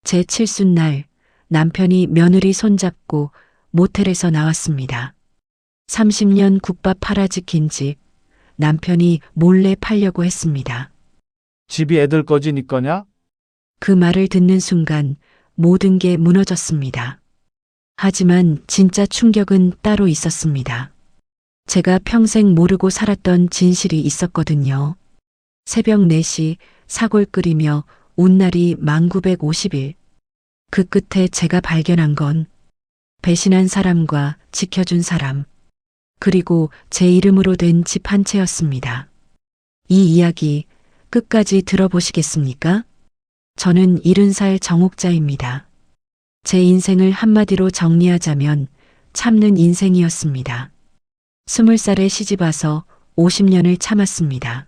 제 칠순날 남편이 며느리 손잡고 모텔에서 나왔습니다. 30년 국밥 팔아지킨 집, 남편이 몰래 팔려고 했습니다. 집이 애들 거지 니 거냐? 그 말을 듣는 순간 모든 게 무너졌습니다. 하지만 진짜 충격은 따로 있었습니다. 제가 평생 모르고 살았던 진실이 있었거든요. 새벽 4시 사골 끓이며 운 날이 1950일. 그 끝에 제가 발견한 건 배신한 사람과 지켜준 사람, 그리고 제 이름으로 된 집 한 채였습니다. 이 이야기 끝까지 들어보시겠습니까? 저는 70살 정옥자입니다. 제 인생을 한마디로 정리하자면 참는 인생이었습니다. 20살에 시집와서 50년을 참았습니다.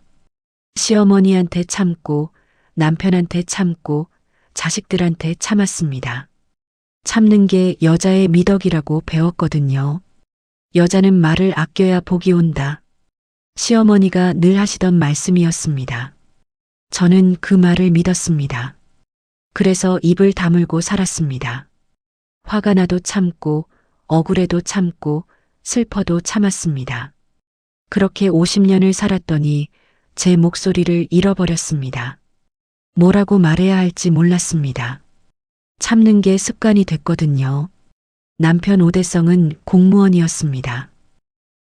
시어머니한테 참고, 남편한테 참고, 자식들한테 참았습니다. 참는 게 여자의 미덕이라고 배웠거든요. 여자는 말을 아껴야 복이 온다. 시어머니가 늘 하시던 말씀이었습니다. 저는 그 말을 믿었습니다. 그래서 입을 다물고 살았습니다. 화가 나도 참고, 억울해도 참고, 슬퍼도 참았습니다. 그렇게 50년을 살았더니 제 목소리를 잃어버렸습니다. 뭐라고 말해야 할지 몰랐습니다. 참는 게 습관이 됐거든요. 남편 오대성은 공무원이었습니다.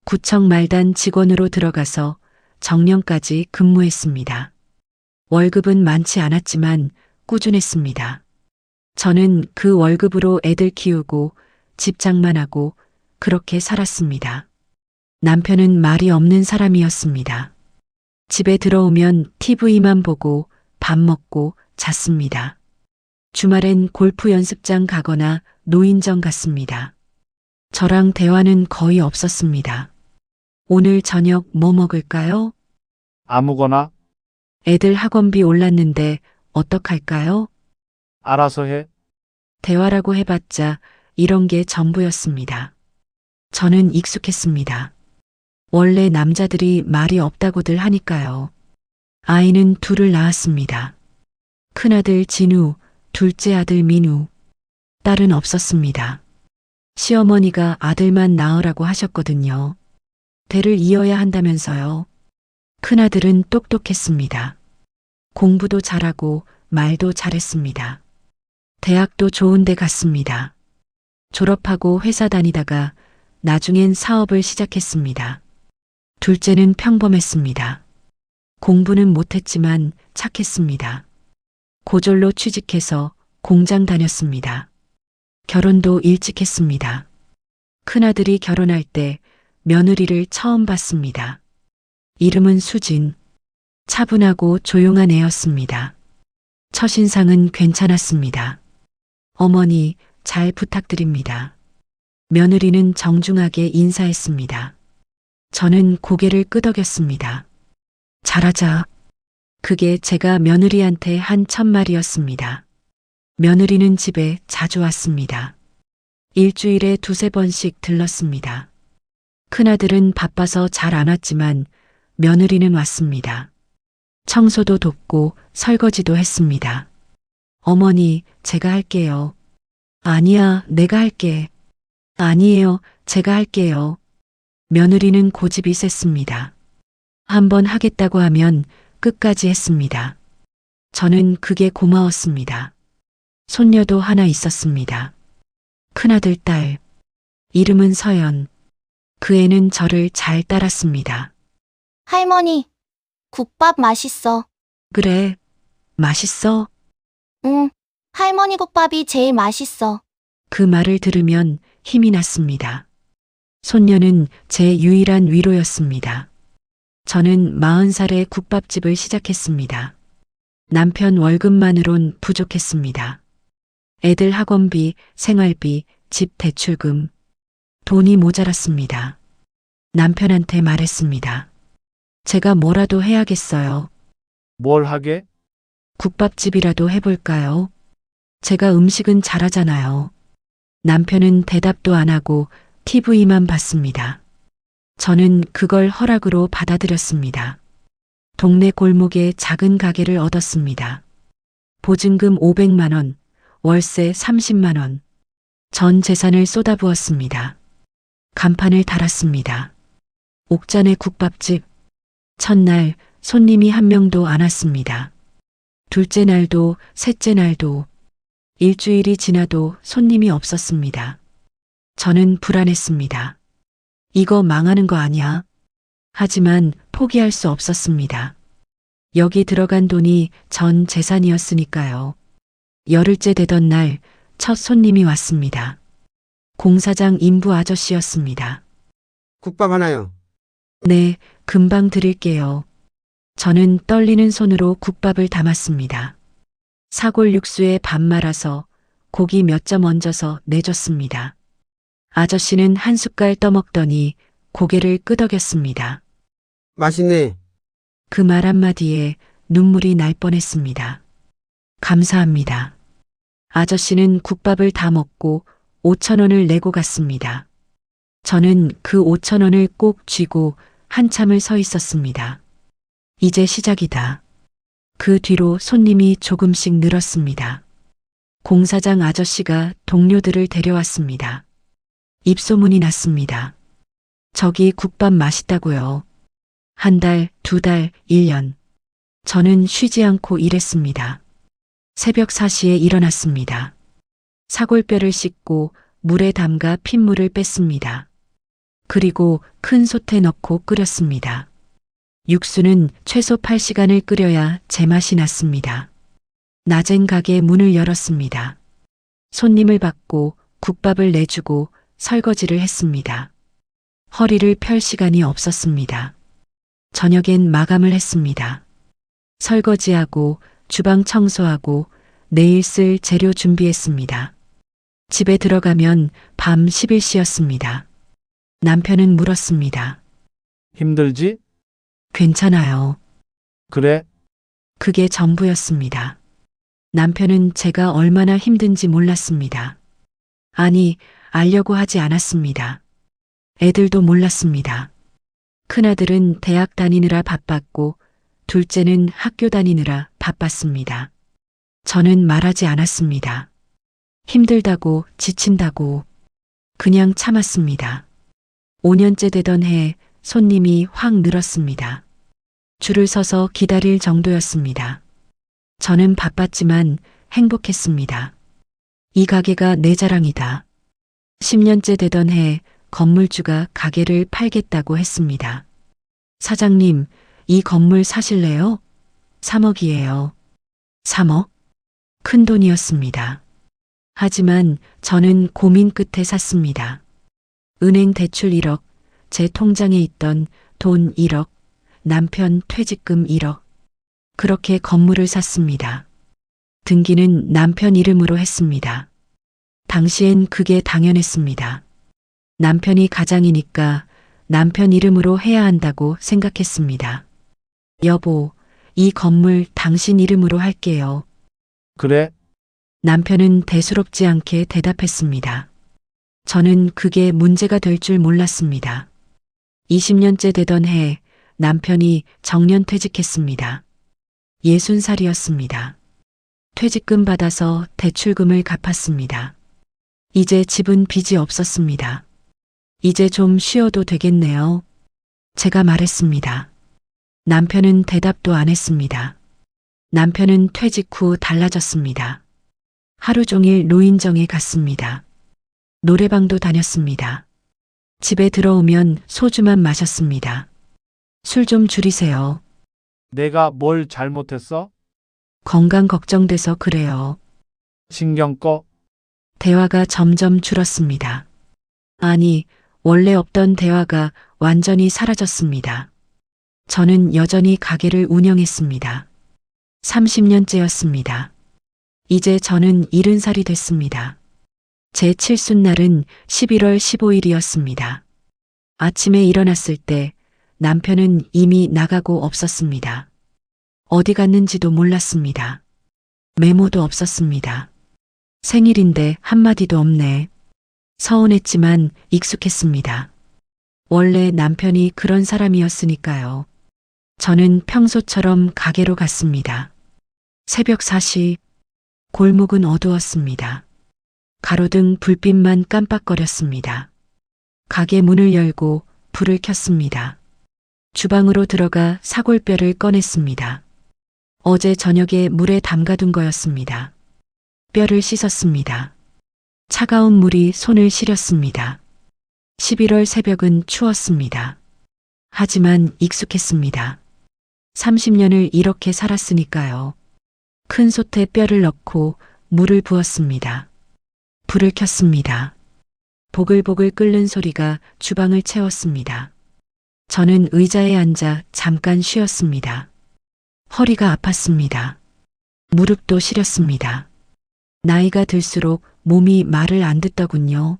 구청 말단 직원으로 들어가서 정년까지 근무했습니다. 월급은 많지 않았지만 꾸준했습니다. 저는 그 월급으로 애들 키우고 집 장만하고 그렇게 살았습니다. 남편은 말이 없는 사람이었습니다. 집에 들어오면 TV만 보고 밥 먹고 잤습니다. 주말엔 골프 연습장 가거나 노인정 갔습니다. 저랑 대화는 거의 없었습니다. 오늘 저녁 뭐 먹을까요? 아무거나 애들 학원비 올랐는데 어떡할까요? 알아서 해. 대화라고 해봤자 이런 게 전부였습니다. 저는 익숙했습니다. 원래 남자들이 말이 없다고들 하니까요. 아이는 둘을 낳았습니다. 큰아들 진우, 둘째 아들 민우. 딸은 없었습니다. 시어머니가 아들만 낳으라고 하셨거든요. 대를 이어야 한다면서요. 큰아들은 똑똑했습니다. 공부도 잘하고 말도 잘했습니다. 대학도 좋은 데 갔습니다. 졸업하고 회사 다니다가 나중엔 사업을 시작했습니다. 둘째는 평범했습니다. 공부는 못했지만 착했습니다. 고졸로 취직해서 공장 다녔습니다. 결혼도 일찍 했습니다. 큰아들이 결혼할 때 며느리를 처음 봤습니다. 이름은 수진. 차분하고 조용한 애였습니다. 첫인상은 괜찮았습니다. 어머니, 잘 부탁드립니다. 며느리는 정중하게 인사했습니다. 저는 고개를 끄덕였습니다. 잘하자. 그게 제가 며느리한테 한 첫말이었습니다. 며느리는 집에 자주 왔습니다. 일주일에 2~3번씩 들렀습니다. 큰아들은 바빠서 잘 안 왔지만 며느리는 왔습니다. 청소도 돕고 설거지도 했습니다. 어머니, 제가 할게요. 아니야, 내가 할게. 아니에요, 제가 할게요. 며느리는 고집이 셌습니다. 한번 하겠다고 하면 끝까지 했습니다. 저는 그게 고마웠습니다. 손녀도 하나 있었습니다. 큰아들 딸. 이름은 서연. 그 애는 저를 잘 따랐습니다. 할머니, 국밥 맛있어. 그래, 맛있어? 응, 할머니 국밥이 제일 맛있어. 그 말을 들으면 힘이 났습니다. 손녀는 제 유일한 위로였습니다. 저는 40살에 국밥집을 시작했습니다. 남편 월급만으론 부족했습니다. 애들 학원비, 생활비, 집 대출금. 돈이 모자랐습니다. 남편한테 말했습니다. 제가 뭐라도 해야겠어요. 뭘 하게? 국밥집이라도 해볼까요? 제가 음식은 잘하잖아요. 남편은 대답도 안 하고 TV만 봤습니다. 저는 그걸 허락으로 받아들였습니다. 동네 골목에 작은 가게를 얻었습니다. 보증금 500만 원, 월세 30만 원. 전 재산을 쏟아부었습니다. 간판을 달았습니다. 옥잔의 국밥집. 첫날 손님이 한 명도 안 왔습니다. 둘째 날도 셋째 날도 일주일이 지나도 손님이 없었습니다. 저는 불안했습니다. 이거 망하는 거 아니야? 하지만 포기할 수 없었습니다. 여기 들어간 돈이 전 재산이었으니까요. 열흘째 되던 날 첫 손님이 왔습니다. 공사장 인부 아저씨였습니다. 국밥 하나요. 네, 금방 드릴게요. 저는 떨리는 손으로 국밥을 담았습니다. 사골 육수에 밥 말아서 고기 몇 점 얹어서 내줬습니다. 아저씨는 한 숟갈 떠먹더니 고개를 끄덕였습니다. 맛있네. 그 말 한마디에 눈물이 날 뻔했습니다. 감사합니다. 아저씨는 국밥을 다 먹고 5천 원을 내고 갔습니다. 저는 그 5천 원을 꼭 쥐고 한참을 서 있었습니다. 이제 시작이다. 그 뒤로 손님이 조금씩 늘었습니다. 공사장 아저씨가 동료들을 데려왔습니다. 입소문이 났습니다. 저기 국밥 맛있다고요. 한 달, 두 달, 1년. 저는 쉬지 않고 일했습니다. 새벽 4시에 일어났습니다. 사골뼈를 씻고 물에 담가 핏물을 뺐습니다. 그리고 큰 솥에 넣고 끓였습니다. 육수는 최소 8시간을 끓여야 제맛이 났습니다. 낮엔 가게 문을 열었습니다. 손님을 받고 국밥을 내주고 설거지를 했습니다. 허리를 펼 시간이 없었습니다. 저녁엔 마감을 했습니다. 설거지하고 주방 청소하고 내일 쓸 재료 준비했습니다. 집에 들어가면 밤 11시였습니다. 남편은 물었습니다. 힘들지? 괜찮아요. 그래? 그게 전부였습니다. 남편은 제가 얼마나 힘든지 몰랐습니다. 아니, 알려고 하지 않았습니다. 애들도 몰랐습니다. 큰아들은 대학 다니느라 바빴고 둘째는 학교 다니느라 바빴습니다. 저는 말하지 않았습니다. 힘들다고 지친다고 그냥 참았습니다. 5년째 되던 해 손님이 확 늘었습니다. 줄을 서서 기다릴 정도였습니다. 저는 바빴지만 행복했습니다. 이 가게가 내 자랑이다. 10년째 되던 해 건물주가 가게를 팔겠다고 했습니다. 사장님, 이 건물 사실래요? 3억이에요. 3억? 큰 돈이었습니다. 하지만 저는 고민 끝에 샀습니다. 은행 대출 1억, 제 통장에 있던 돈 1억, 남편 퇴직금 1억. 그렇게 건물을 샀습니다. 등기는 남편 이름으로 했습니다. 당시엔 그게 당연했습니다. 남편이 가장이니까 남편 이름으로 해야 한다고 생각했습니다. 여보, 이 건물 당신 이름으로 할게요. 그래? 남편은 대수롭지 않게 대답했습니다. 저는 그게 문제가 될 줄 몰랐습니다. 20년째 되던 해 남편이 정년퇴직했습니다. 60살이었습니다. 퇴직금 받아서 대출금을 갚았습니다. 이제 집은 빚이 없었습니다. 이제 좀 쉬어도 되겠네요. 제가 말했습니다. 남편은 대답도 안 했습니다. 남편은 퇴직 후 달라졌습니다. 하루 종일 노인정에 갔습니다. 노래방도 다녔습니다. 집에 들어오면 소주만 마셨습니다. 술 좀 줄이세요. 내가 뭘 잘못했어? 건강 걱정돼서 그래요. 신경 꺼. 대화가 점점 줄었습니다. 아니, 원래 없던 대화가 완전히 사라졌습니다. 저는 여전히 가게를 운영했습니다. 30년째였습니다. 이제 저는 70살이 됐습니다. 제 칠순날은 11월 15일이었습니다. 아침에 일어났을 때 남편은 이미 나가고 없었습니다. 어디 갔는지도 몰랐습니다. 메모도 없었습니다. 생일인데 한마디도 없네. 서운했지만 익숙했습니다. 원래 남편이 그런 사람이었으니까요. 저는 평소처럼 가게로 갔습니다. 새벽 4시 골목은 어두웠습니다. 가로등 불빛만 깜빡거렸습니다. 가게 문을 열고 불을 켰습니다. 주방으로 들어가 사골뼈를 꺼냈습니다. 어제 저녁에 물에 담가둔 거였습니다. 뼈를 씻었습니다. 차가운 물이 손을 시렸습니다. 11월 새벽은 추웠습니다. 하지만 익숙했습니다. 30년을 이렇게 살았으니까요. 큰 솥에 뼈를 넣고 물을 부었습니다. 불을 켰습니다. 보글보글 끓는 소리가 주방을 채웠습니다. 저는 의자에 앉아 잠깐 쉬었습니다. 허리가 아팠습니다. 무릎도 시렸습니다. 나이가 들수록 몸이 말을 안 듣더군요.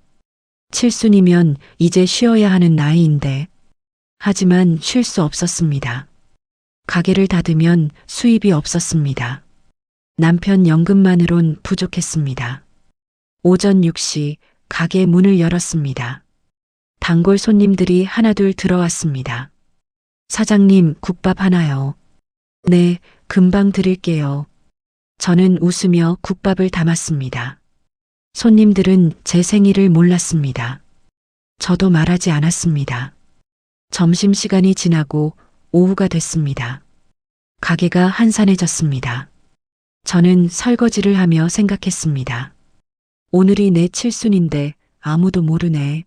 칠순이면 이제 쉬어야 하는 나이인데. 하지만 쉴 수 없었습니다. 가게를 닫으면 수입이 없었습니다. 남편 연금만으론 부족했습니다. 오전 6시 가게 문을 열었습니다. 단골 손님들이 하나둘 들어왔습니다. 사장님, 국밥 하나요. 네, 금방 드릴게요. 저는 웃으며 국밥을 담았습니다. 손님들은 제 생일을 몰랐습니다. 저도 말하지 않았습니다. 점심시간이 지나고 오후가 됐습니다. 가게가 한산해졌습니다. 저는 설거지를 하며 생각했습니다. 오늘이 내 칠순인데 아무도 모르네.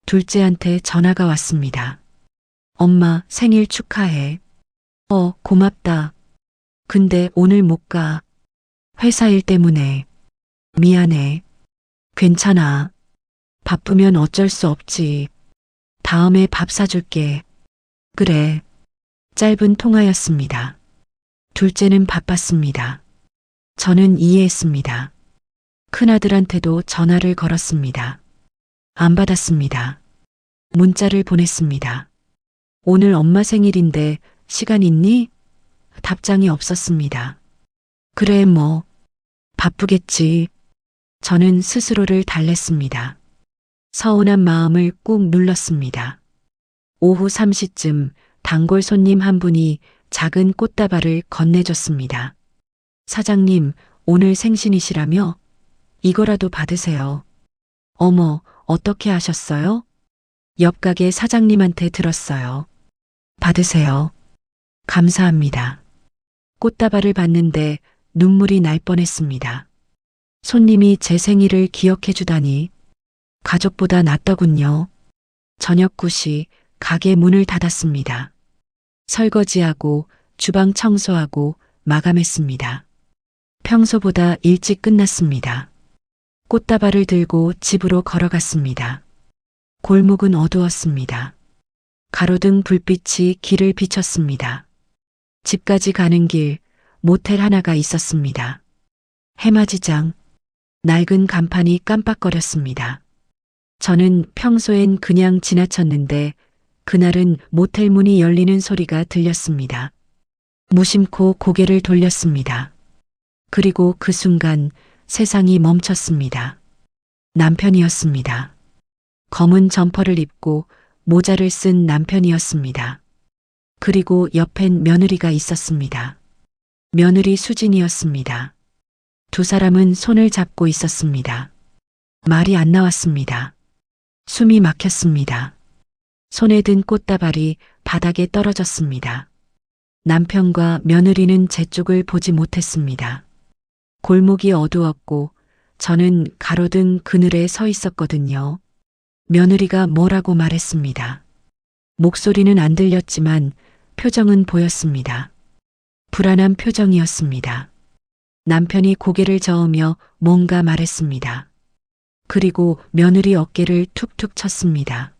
둘째한테 전화가 왔습니다. 엄마, 생일 축하해. 고맙다. 근데 오늘 못 가. 회사 일 때문에. 미안해. 괜찮아. 바쁘면 어쩔 수 없지. 다음에 밥 사줄게. 그래. 짧은 통화였습니다. 둘째는 바빴습니다. 저는 이해했습니다. 큰아들한테도 전화를 걸었습니다. 안 받았습니다. 문자를 보냈습니다. 오늘 엄마 생일인데 시간 있니? 답장이 없었습니다. 그래 뭐. 바쁘겠지. 저는 스스로를 달랬습니다. 서운한 마음을 꾹 눌렀습니다. 오후 3시쯤 단골 손님 한 분이 작은 꽃다발을 건네줬습니다. 사장님, 오늘 생신이시라며? 이거라도 받으세요. 어머, 어떻게 하셨어요? 옆 가게 사장님한테 들었어요. 받으세요. 감사합니다. 꽃다발을 받는데 눈물이 날 뻔했습니다. 손님이 제 생일을 기억해 주다니 가족보다 낫더군요. 저녁 9시 가게 문을 닫았습니다. 설거지하고 주방 청소하고 마감했습니다. 평소보다 일찍 끝났습니다. 꽃다발을 들고 집으로 걸어갔습니다. 골목은 어두웠습니다. 가로등 불빛이 길을 비췄습니다. 집까지 가는 길, 모텔 하나가 있었습니다. 해맞이장, 낡은 간판이 깜빡거렸습니다. 저는 평소엔 그냥 지나쳤는데 그날은 모텔 문이 열리는 소리가 들렸습니다. 무심코 고개를 돌렸습니다. 그리고 그 순간 세상이 멈췄습니다. 남편이었습니다. 검은 점퍼를 입고 모자를 쓴 남편이었습니다. 그리고 옆엔 며느리가 있었습니다. 며느리 수진이었습니다. 두 사람은 손을 잡고 있었습니다. 말이 안 나왔습니다. 숨이 막혔습니다. 손에 든 꽃다발이 바닥에 떨어졌습니다. 남편과 며느리는 제 쪽을 보지 못했습니다. 골목이 어두웠고 저는 가로등 그늘에 서 있었거든요. 며느리가 뭐라고 말했습니다. 목소리는 안 들렸지만 표정은 보였습니다. 불안한 표정이었습니다. 남편이 고개를 저으며 뭔가 말했습니다. 그리고 며느리 어깨를 툭툭 쳤습니다.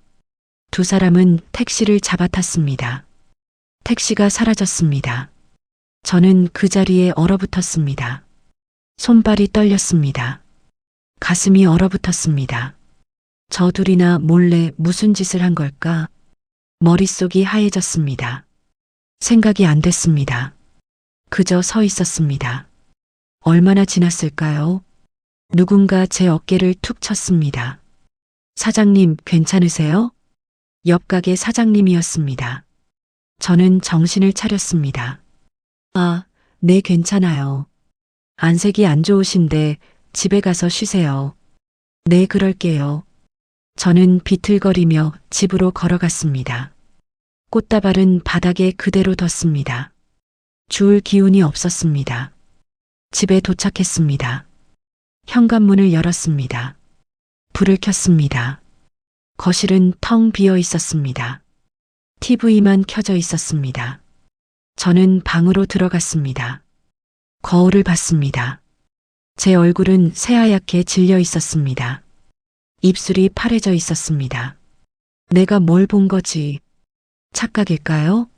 두 사람은 택시를 잡아탔습니다. 택시가 사라졌습니다. 저는 그 자리에 얼어붙었습니다. 손발이 떨렸습니다. 가슴이 얼어붙었습니다. 저 둘이나 몰래 무슨 짓을 한 걸까? 머릿속이 하얘졌습니다. 생각이 안 됐습니다. 그저 서 있었습니다. 얼마나 지났을까요? 누군가 제 어깨를 툭 쳤습니다. 사장님, 괜찮으세요? 옆 가게 사장님이었습니다. 저는 정신을 차렸습니다. 아, 네, 괜찮아요. 안색이 안 좋으신데 집에 가서 쉬세요. 네, 그럴게요. 저는 비틀거리며 집으로 걸어갔습니다. 꽃다발은 바닥에 그대로 뒀습니다. 주울 기운이 없었습니다. 집에 도착했습니다. 현관문을 열었습니다. 불을 켰습니다. 거실은 텅 비어 있었습니다. TV만 켜져 있었습니다. 저는 방으로 들어갔습니다. 거울을 봤습니다. 제 얼굴은 새하얗게 질려 있었습니다. 입술이 파래져 있었습니다. 내가 뭘 본 거지? 착각일까요?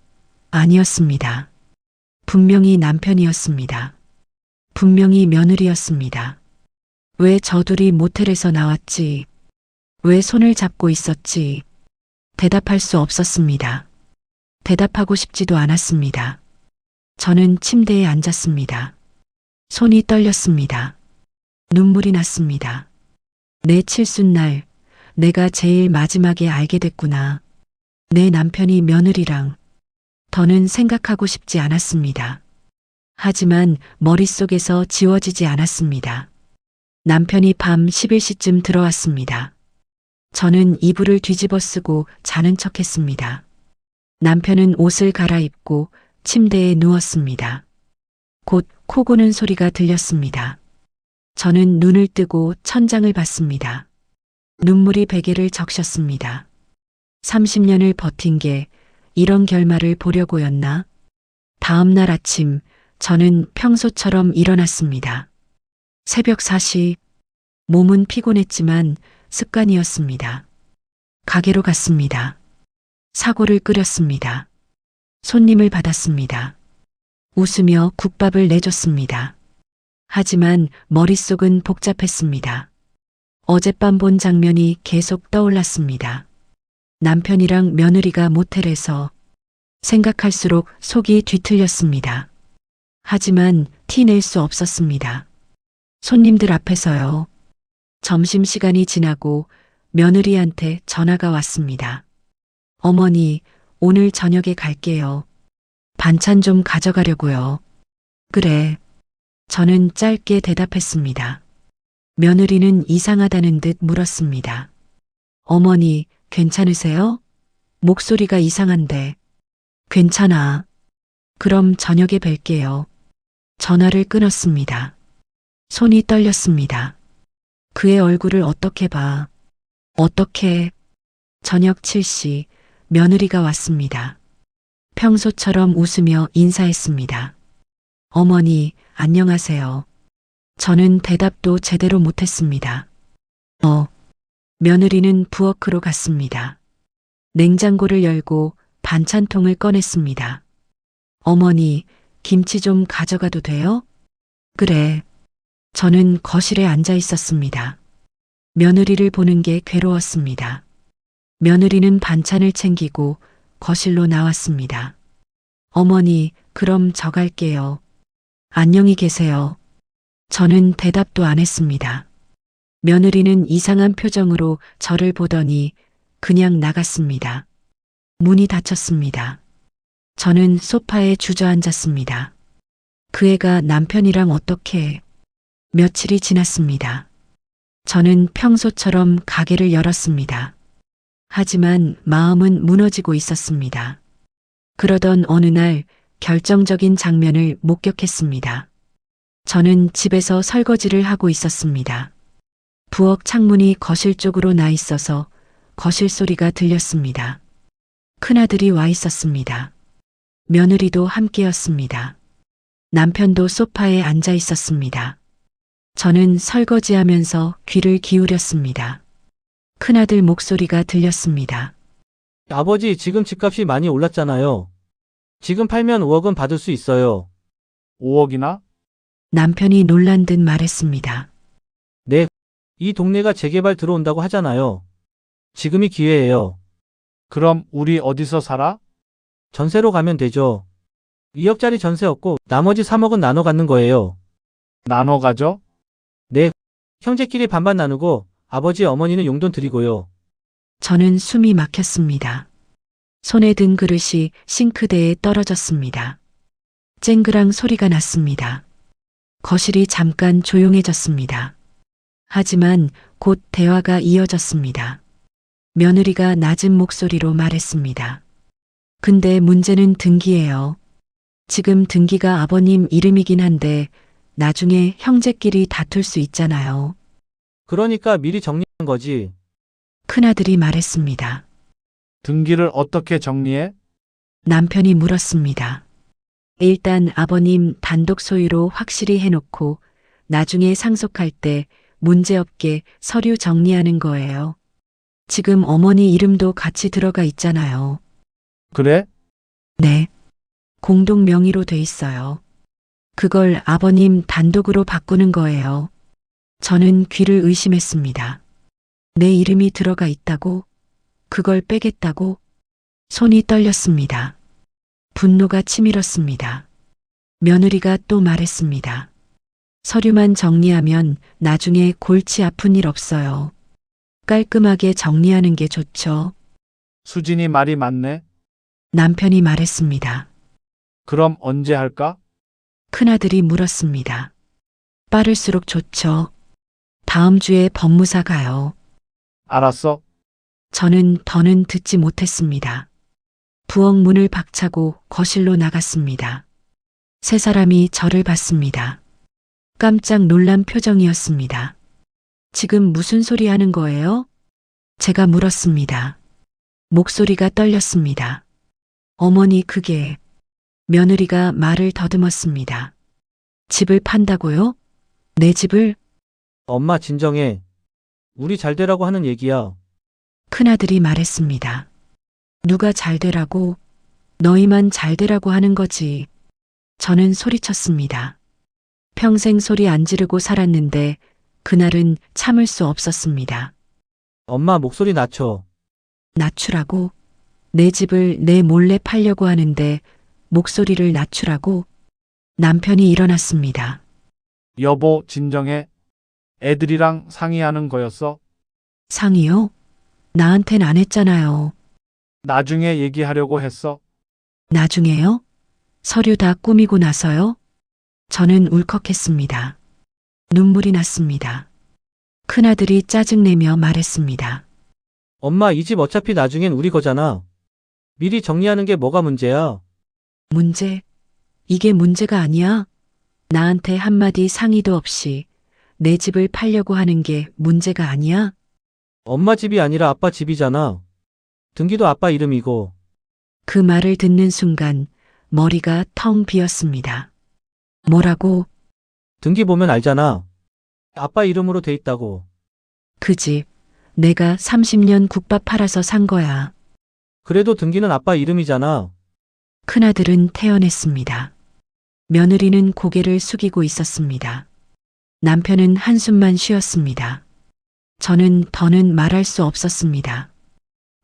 아니었습니다. 분명히 남편이었습니다. 분명히 며느리였습니다. 왜 저둘이 모텔에서 나왔지? 왜 손을 잡고 있었지? 대답할 수 없었습니다. 대답하고 싶지도 않았습니다. 저는 침대에 앉았습니다. 손이 떨렸습니다. 눈물이 났습니다. 내 칠순날 내가 제일 마지막에 알게 됐구나. 내 남편이 며느리랑. 더는 생각하고 싶지 않았습니다. 하지만 머릿속에서 지워지지 않았습니다. 남편이 밤 11시쯤 들어왔습니다. 저는 이불을 뒤집어 쓰고 자는 척했습니다. 남편은 옷을 갈아입고 침대에 누웠습니다. 곧 코 고는 소리가 들렸습니다. 저는 눈을 뜨고 천장을 봤습니다. 눈물이 베개를 적셨습니다. 30년을 버틴 게 이런 결말을 보려고였나? 다음 날 아침 저는 평소처럼 일어났습니다. 새벽 4시, 몸은 피곤했지만 습관이었습니다. 가게로 갔습니다. 사골을 끓였습니다. 손님을 받았습니다. 웃으며 국밥을 내줬습니다. 하지만 머릿속은 복잡했습니다. 어젯밤 본 장면이 계속 떠올랐습니다. 남편이랑 며느리가 모텔에서. 생각할수록 속이 뒤틀렸습니다. 하지만 티 낼 수 없었습니다. 손님들 앞에서요. 점심시간이 지나고 며느리한테 전화가 왔습니다. 어머니, 오늘 저녁에 갈게요. 반찬 좀 가져가려고요. 그래. 저는 짧게 대답했습니다. 며느리는 이상하다는 듯 물었습니다. 어머니, 괜찮으세요? 목소리가 이상한데. 괜찮아. 그럼 저녁에 뵐게요. 전화를 끊었습니다. 손이 떨렸습니다. 그의 얼굴을 어떻게 봐. 어떻게. 저녁 7시 며느리가 왔습니다. 평소처럼 웃으며 인사했습니다. 어머니, 안녕하세요. 저는 대답도 제대로 못했습니다. 며느리는 부엌으로 갔습니다. 냉장고를 열고 반찬통을 꺼냈습니다. 어머니, 김치 좀 가져가도 돼요? 그래. 저는 거실에 앉아 있었습니다. 며느리를 보는 게 괴로웠습니다. 며느리는 반찬을 챙기고 거실로 나왔습니다. 어머니, 그럼 저 갈게요. 안녕히 계세요. 저는 대답도 안 했습니다. 며느리는 이상한 표정으로 저를 보더니 그냥 나갔습니다. 문이 닫혔습니다. 저는 소파에 주저앉았습니다. 그 애가 남편이랑 어떻게. 며칠이 지났습니다. 저는 평소처럼 가게를 열었습니다. 하지만 마음은 무너지고 있었습니다. 그러던 어느 날 결정적인 장면을 목격했습니다. 저는 집에서 설거지를 하고 있었습니다. 부엌 창문이 거실 쪽으로 나 있어서 거실 소리가 들렸습니다. 큰아들이 와 있었습니다. 며느리도 함께였습니다. 남편도 소파에 앉아 있었습니다. 저는 설거지하면서 귀를 기울였습니다. 큰아들 목소리가 들렸습니다. 아버지, 지금 집값이 많이 올랐잖아요. 지금 팔면 5억은 받을 수 있어요. 5억이나? 남편이 놀란 듯 말했습니다. 네. 이 동네가 재개발 들어온다고 하잖아요. 지금이 기회예요. 그럼 우리 어디서 살아? 전세로 가면 되죠. 2억짜리 전세 얻고 나머지 3억은 나눠 갖는 거예요. 나눠 가져? 네. 형제끼리 반반 나누고 아버지 어머니는 용돈 드리고요. 저는 숨이 막혔습니다. 손에 든 그릇이 싱크대에 떨어졌습니다. 쨍그랑 소리가 났습니다. 거실이 잠깐 조용해졌습니다. 하지만 곧 대화가 이어졌습니다. 며느리가 낮은 목소리로 말했습니다. 근데 문제는 등기예요. 지금 등기가 아버님 이름이긴 한데 나중에 형제끼리 다툴 수 있잖아요. 그러니까 미리 정리한 거지. 큰아들이 말했습니다. 등기를 어떻게 정리해? 남편이 물었습니다. 일단 아버님 단독 소유로 확실히 해놓고 나중에 상속할 때 문제없게 서류 정리하는 거예요. 지금 어머니 이름도 같이 들어가 있잖아요. 그래? 네. 공동 명의로 돼 있어요. 그걸 아버님 단독으로 바꾸는 거예요. 저는 귀를 의심했습니다. 내 이름이 들어가 있다고? 그걸 빼겠다고? 손이 떨렸습니다. 분노가 치밀었습니다. 며느리가 또 말했습니다. 서류만 정리하면 나중에 골치 아픈 일 없어요. 깔끔하게 정리하는 게 좋죠. 수진이 말이 맞네. 남편이 말했습니다. 그럼 언제 할까? 큰아들이 물었습니다. 빠를수록 좋죠. 다음 주에 법무사 가요. 알았어. 저는 더는 듣지 못했습니다. 부엌 문을 박차고 거실로 나갔습니다. 세 사람이 저를 봤습니다. 깜짝 놀란 표정이었습니다. 지금 무슨 소리 하는 거예요? 제가 물었습니다. 목소리가 떨렸습니다. 어머니 그게... 며느리가 말을 더듬었습니다. 집을 판다고요? 내 집을? 엄마 진정해. 우리 잘 되라고 하는 얘기야. 큰아들이 말했습니다. 누가 잘 되라고? 너희만 잘 되라고 하는 거지. 저는 소리쳤습니다. 평생 소리 안 지르고 살았는데 그날은 참을 수 없었습니다. 엄마 목소리 낮춰. 낮추라고? 내 집을 내 몰래 팔려고 하는데 목소리를 낮추라고? 남편이 일어났습니다. 여보, 진정해. 애들이랑 상의하는 거였어. 상의요? 나한텐 안 했잖아요. 나중에 얘기하려고 했어. 나중에요? 서류 다 꾸미고 나서요? 저는 울컥했습니다. 눈물이 났습니다. 큰아들이 짜증내며 말했습니다. 엄마 이 집 어차피 나중엔 우리 거잖아. 미리 정리하는 게 뭐가 문제야? 문제? 이게 문제가 아니야? 나한테 한마디 상의도 없이 내 집을 팔려고 하는 게 문제가 아니야? 엄마 집이 아니라 아빠 집이잖아. 등기도 아빠 이름이고. 그 말을 듣는 순간 머리가 텅 비었습니다. 뭐라고? 등기 보면 알잖아. 아빠 이름으로 돼 있다고. 그 집, 내가 30년 국밥 팔아서 산 거야. 그래도 등기는 아빠 이름이잖아. 큰아들은 태어냈습니다. 며느리는 고개를 숙이고 있었습니다. 남편은 한숨만 쉬었습니다. 저는 더는 말할 수 없었습니다.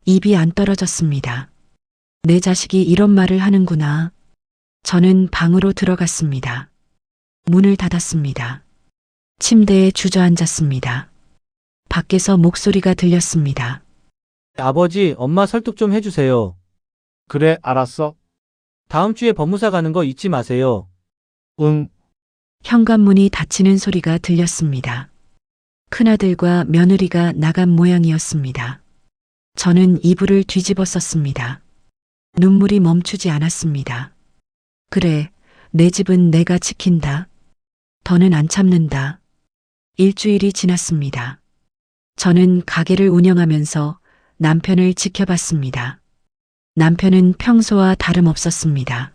입이 안 떨어졌습니다. 내 자식이 이런 말을 하는구나. 저는 방으로 들어갔습니다. 문을 닫았습니다. 침대에 주저앉았습니다. 밖에서 목소리가 들렸습니다. 아버지, 엄마 설득 좀 해주세요. 그래, 알았어. 다음 주에 법무사 가는 거 잊지 마세요. 응. 현관문이 닫히는 소리가 들렸습니다. 큰아들과 며느리가 나간 모양이었습니다. 저는 이불을 뒤집어 썼습니다. 눈물이 멈추지 않았습니다. 그래, 내 집은 내가 지킨다. 더는 안 참는다. 일주일이 지났습니다. 저는 가게를 운영하면서 남편을 지켜봤습니다. 남편은 평소와 다름없었습니다.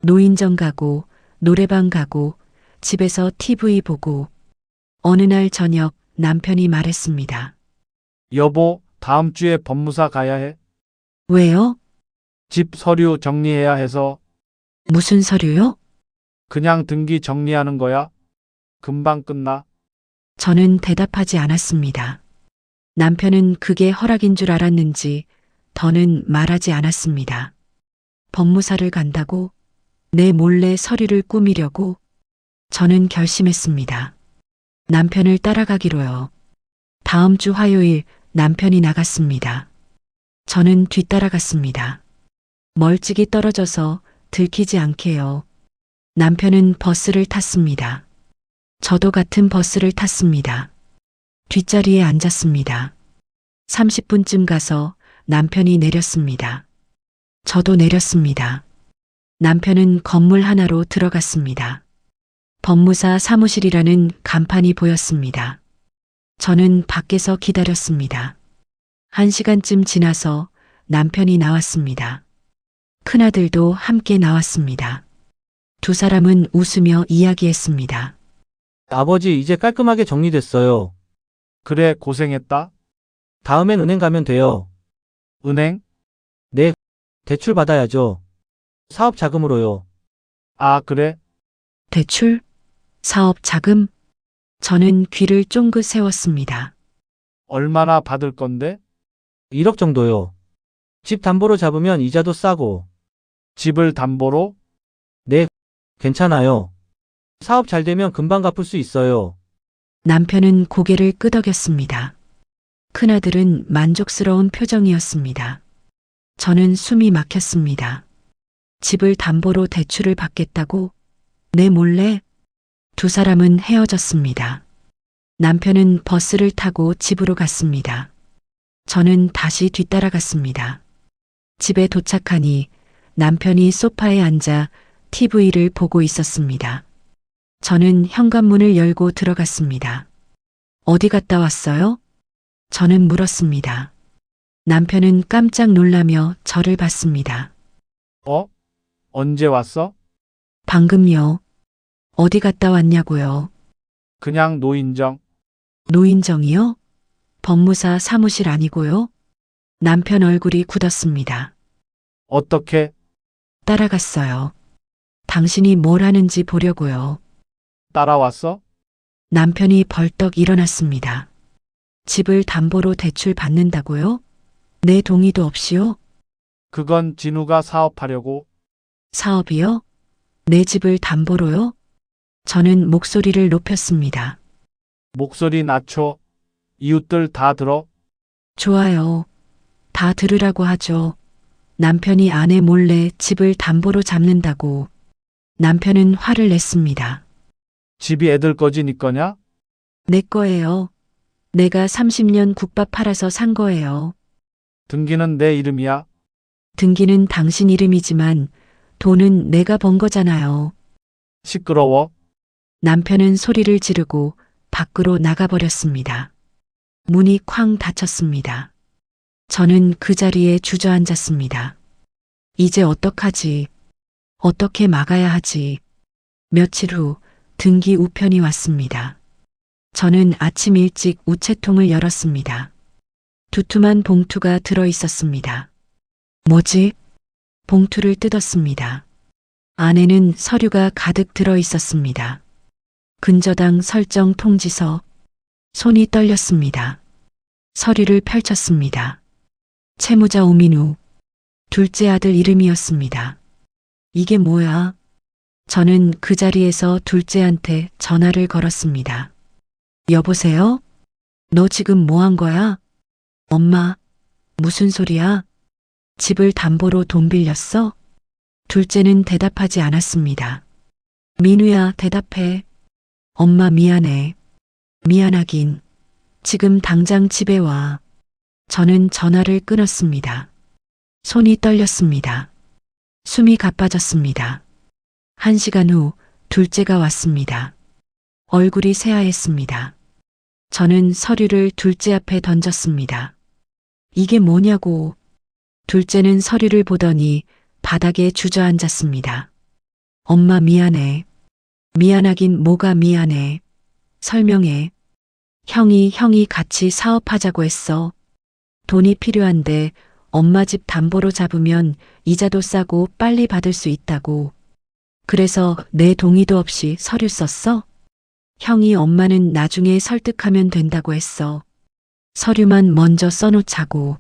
노인정 가고, 노래방 가고, 집에서 TV 보고. 어느 날 저녁 남편이 말했습니다. 여보, 다음 주에 법무사 가야 해. 왜요? 집 서류 정리해야 해서. 무슨 서류요? 그냥 등기 정리하는 거야. 금방 끝나. 저는 대답하지 않았습니다. 남편은 그게 허락인 줄 알았는지 더는 말하지 않았습니다. 법무사를 간다고? 내 몰래 서류를 꾸미려고? 저는 결심했습니다. 남편을 따라가기로요. 다음 주 화요일 남편이 나갔습니다. 저는 뒤따라갔습니다. 멀찍이 떨어져서 들키지 않게요. 남편은 버스를 탔습니다. 저도 같은 버스를 탔습니다. 뒷자리에 앉았습니다. 30분쯤 가서 남편이 내렸습니다. 저도 내렸습니다. 남편은 건물 하나로 들어갔습니다. 법무사 사무실이라는 간판이 보였습니다. 저는 밖에서 기다렸습니다. 1시간쯤 지나서 남편이 나왔습니다. 큰아들도 함께 나왔습니다. 두 사람은 웃으며 이야기했습니다. 아버지, 이제 깔끔하게 정리됐어요. 그래, 고생했다. 다음엔 은행 가면 돼요. 은행? 네, 대출 받아야죠. 사업 자금으로요. 아, 그래? 대출? 사업 자금? 저는 귀를 쫑긋 세웠습니다. 얼마나 받을 건데? 1억 정도요. 집 담보로 잡으면 이자도 싸고. 집을 담보로? 네, 괜찮아요. 사업 잘 되면 금방 갚을 수 있어요. 남편은 고개를 끄덕였습니다. 큰아들은 만족스러운 표정이었습니다. 저는 숨이 막혔습니다. 집을 담보로 대출을 받겠다고? 내 몰래? 두 사람은 헤어졌습니다. 남편은 버스를 타고 집으로 갔습니다. 저는 다시 뒤따라갔습니다. 집에 도착하니 남편이 소파에 앉아 TV를 보고 있었습니다. 저는 현관문을 열고 들어갔습니다. 어디 갔다 왔어요? 저는 물었습니다. 남편은 깜짝 놀라며 저를 봤습니다. 어? 언제 왔어? 방금요. 어디 갔다 왔냐고요? 그냥 노인정. 노인정이요? 법무사 사무실 아니고요? 남편 얼굴이 굳었습니다. 어떻게? 따라갔어요. 당신이 뭘 하는지 보려고요. 따라왔어? 남편이 벌떡 일어났습니다. 집을 담보로 대출 받는다고요? 내 동의도 없이요? 그건 진우가 사업하려고. 사업이요? 내 집을 담보로요? 저는 목소리를 높였습니다. 목소리 낮춰. 이웃들 다 들어. 좋아요. 다 들으라고 하죠. 남편이 아내 몰래 집을 담보로 잡는다고. 남편은 화를 냈습니다. 집이 애들 거지 니 거냐? 내 거예요. 내가 30년 국밥 팔아서 산 거예요. 등기는 내 이름이야. 등기는 당신 이름이지만 돈은 내가 번 거잖아요. 시끄러워. 남편은 소리를 지르고 밖으로 나가버렸습니다. 문이 쾅 닫혔습니다. 저는 그 자리에 주저앉았습니다. 이제 어떡하지? 어떻게 막아야 하지? 며칠 후 등기 우편이 왔습니다. 저는 아침 일찍 우체통을 열었습니다. 두툼한 봉투가 들어 있었습니다. 뭐지? 봉투를 뜯었습니다. 안에는 서류가 가득 들어 있었습니다. 근저당 설정 통지서. 손이 떨렸습니다. 서류를 펼쳤습니다. 채무자 오민우. 둘째 아들 이름이었습니다. 이게 뭐야? 저는 그 자리에서 둘째한테 전화를 걸었습니다. 여보세요? 너 지금 뭐 한 거야? 엄마, 무슨 소리야? 집을 담보로 돈 빌렸어? 둘째는 대답하지 않았습니다. 민우야, 대답해. 엄마 미안해. 미안하긴. 지금 당장 집에 와. 저는 전화를 끊었습니다. 손이 떨렸습니다. 숨이 가빠졌습니다. 1시간 후 둘째가 왔습니다. 얼굴이 새하였습니다. 저는 서류를 둘째 앞에 던졌습니다. 이게 뭐냐고. 둘째는 서류를 보더니 바닥에 주저앉았습니다. 엄마 미안해. 미안하긴 뭐가 미안해. 설명해. 형이 같이 사업하자고 했어. 돈이 필요한데 엄마 집 담보로 잡으면 이자도 싸고 빨리 받을 수 있다고. 그래서 내 동의도 없이 서류 썼어? 형이 엄마는 나중에 설득하면 된다고 했어. 서류만 먼저 써놓자고.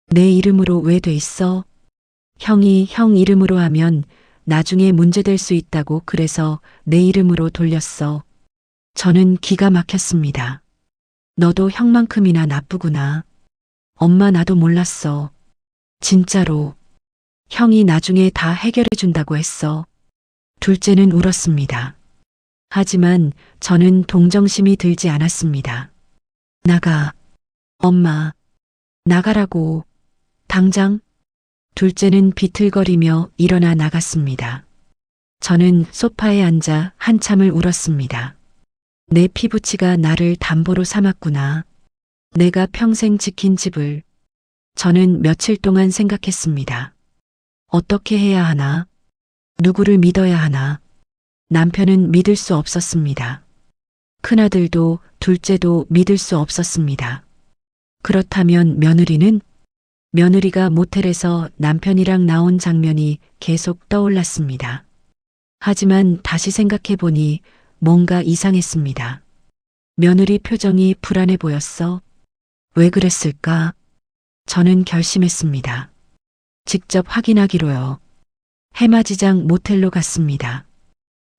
내 이름으로 왜 돼 있어? 형이 형 이름으로 하면 나중에 문제될 수 있다고 그래서 내 이름으로 돌렸어. 저는 기가 막혔습니다. 너도 형만큼이나 나쁘구나. 엄마 나도 몰랐어. 진짜로. 형이 나중에 다 해결해 준다고 했어. 둘째는 울었습니다. 하지만 저는 동정심이 들지 않았습니다. 나가. 엄마. 나가라고. 당장. 둘째는 비틀거리며 일어나 나갔습니다. 저는 소파에 앉아 한참을 울었습니다. 내 피부치가 나를 담보로 삼았구나. 내가 평생 지킨 집을. 저는 며칠 동안 생각했습니다. 어떻게 해야 하나? 누구를 믿어야 하나? 남편은 믿을 수 없었습니다. 큰아들도 둘째도 믿을 수 없었습니다. 그렇다면 며느리는? 며느리가 모텔에서 남편이랑 나온 장면이 계속 떠올랐습니다. 하지만 다시 생각해보니 뭔가 이상했습니다. 며느리 표정이 불안해 보였어. 왜 그랬을까? 저는 결심했습니다. 직접 확인하기로요. 해맞이장 모텔로 갔습니다.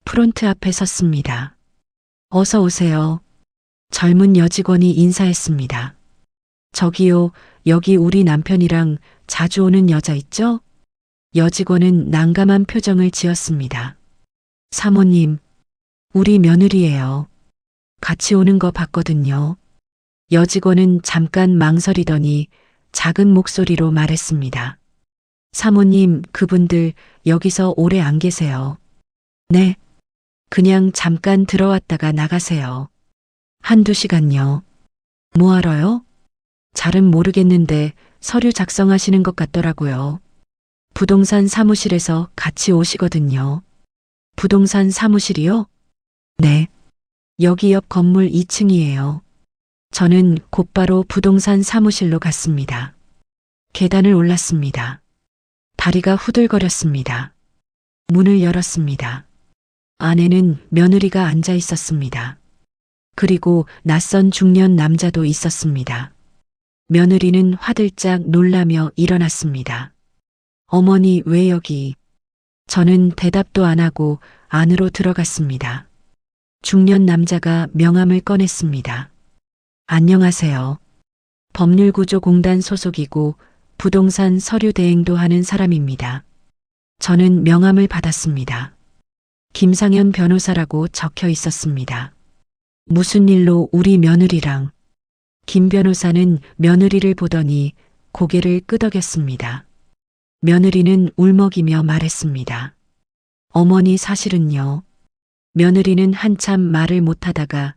프론트 앞에 섰습니다. 어서 오세요. 젊은 여직원이 인사했습니다. 저기요, 여기 우리 남편이랑 자주 오는 여자 있죠? 여직원은 난감한 표정을 지었습니다. 사모님, 우리 며느리예요. 같이 오는 거 봤거든요. 여직원은 잠깐 망설이더니 작은 목소리로 말했습니다. 사모님, 그분들 여기서 오래 안 계세요. 네. 그냥 잠깐 들어왔다가 나가세요. 한두 시간요. 뭐하러요? 잘은 모르겠는데 서류 작성하시는 것 같더라고요. 부동산 사무실에서 같이 오시거든요. 부동산 사무실이요? 네. 여기 옆 건물 2층이에요. 저는 곧바로 부동산 사무실로 갔습니다. 계단을 올랐습니다. 다리가 후들거렸습니다. 문을 열었습니다. 안에는 며느리가 앉아 있었습니다. 그리고 낯선 중년 남자도 있었습니다. 며느리는 화들짝 놀라며 일어났습니다. 어머니, 왜 여기? 저는 대답도 안 하고 안으로 들어갔습니다. 중년 남자가 명함을 꺼냈습니다. 안녕하세요. 법률구조공단 소속이고 부동산 서류 대행도 하는 사람입니다. 저는 명함을 받았습니다. 김상현 변호사라고 적혀 있었습니다. 무슨 일로 우리 며느리랑? 김 변호사는 며느리를 보더니 고개를 끄덕였습니다. 며느리는 울먹이며 말했습니다. 어머니, 사실은요. 며느리는 한참 말을 못하다가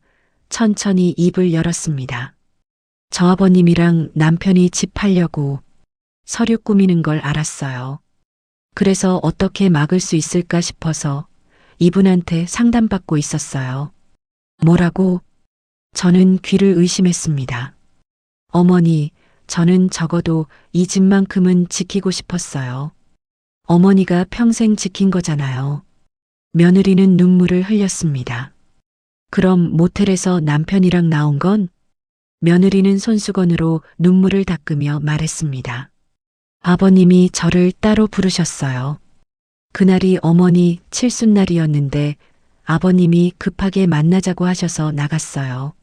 천천히 입을 열었습니다. 저 아버님이랑 남편이 집 팔려고 서류 꾸미는 걸 알았어요. 그래서 어떻게 막을 수 있을까 싶어서 이분한테 상담받고 있었어요. 뭐라고? 저는 귀를 의심했습니다. 어머니, 저는 적어도 이 집만큼은 지키고 싶었어요. 어머니가 평생 지킨 거잖아요. 며느리는 눈물을 흘렸습니다. 그럼 모텔에서 남편이랑 나온 건? 며느리는 손수건으로 눈물을 닦으며 말했습니다. 아버님이 저를 따로 부르셨어요. 그날이 어머니 칠순날이었는데 아버님이 급하게 만나자고 하셔서 나갔어요.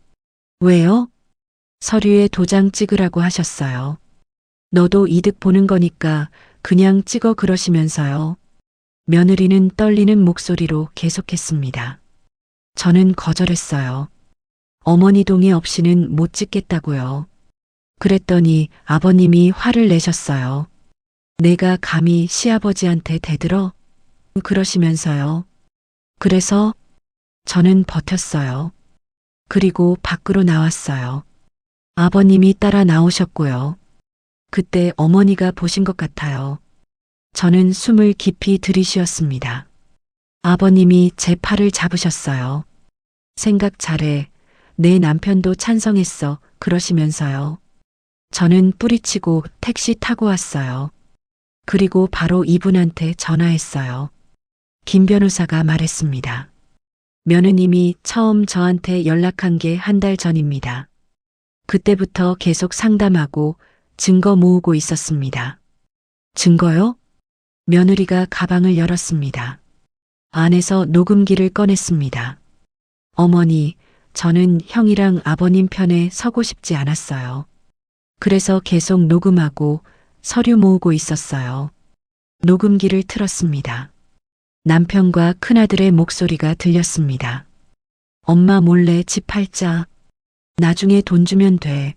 왜요? 서류에 도장 찍으라고 하셨어요. 너도 이득 보는 거니까 그냥 찍어 그러시면서요. 며느리는 떨리는 목소리로 계속했습니다. 저는 거절했어요. 어머니 동의 없이는 못 찍겠다고요. 그랬더니 아버님이 화를 내셨어요. 내가 감히 시아버지한테 대들어? 그러시면서요. 그래서 저는 버텼어요. 그리고 밖으로 나왔어요. 아버님이 따라 나오셨고요. 그때 어머니가 보신 것 같아요. 저는 숨을 깊이 들이쉬었습니다. 아버님이 제 팔을 잡으셨어요. 생각 잘해. 내 남편도 찬성했어. 그러시면서요. 저는 뿌리치고 택시 타고 왔어요. 그리고 바로 이분한테 전화했어요. 김 변호사가 말했습니다. 며느님이 처음 저한테 연락한 게 한 달 전입니다. 그때부터 계속 상담하고 증거 모으고 있었습니다. 증거요? 며느리가 가방을 열었습니다. 안에서 녹음기를 꺼냈습니다. 어머니, 저는 형이랑 아버님 편에 서고 싶지 않았어요. 그래서 계속 녹음하고 서류 모으고 있었어요. 녹음기를 틀었습니다. 남편과 큰아들의 목소리가 들렸습니다. 엄마 몰래 집 팔자. 나중에 돈 주면 돼.